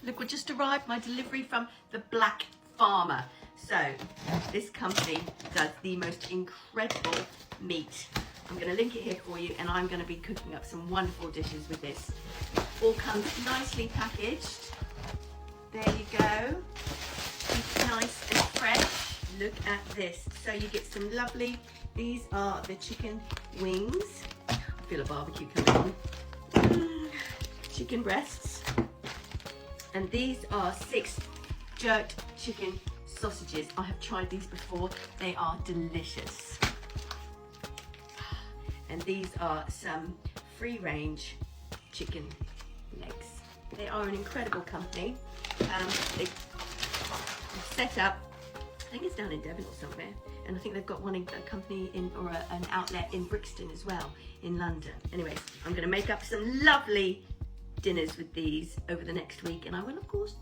look what just arrived, my delivery from the Black Farmer. So this company does the most incredible meat. I'm going to link it here for you, and I'm going to be cooking up some wonderful dishes with this. All comes nicely packaged. There you go. It's nice and fresh. Look at this. So you get some lovely, these are the chicken wings. I feel a barbecue coming on. Chicken breasts. And these are 6 jerked chicken sausages. I have tried these before. They are delicious. And these are some free-range chicken legs. They are an incredible company. They've set up, I think it's down in Devon or somewhere, and I think they've got one in a company in, or an outlet in Brixton as well, in London. Anyways, I'm going to make up some lovely dinners with these over the next week, and I will of course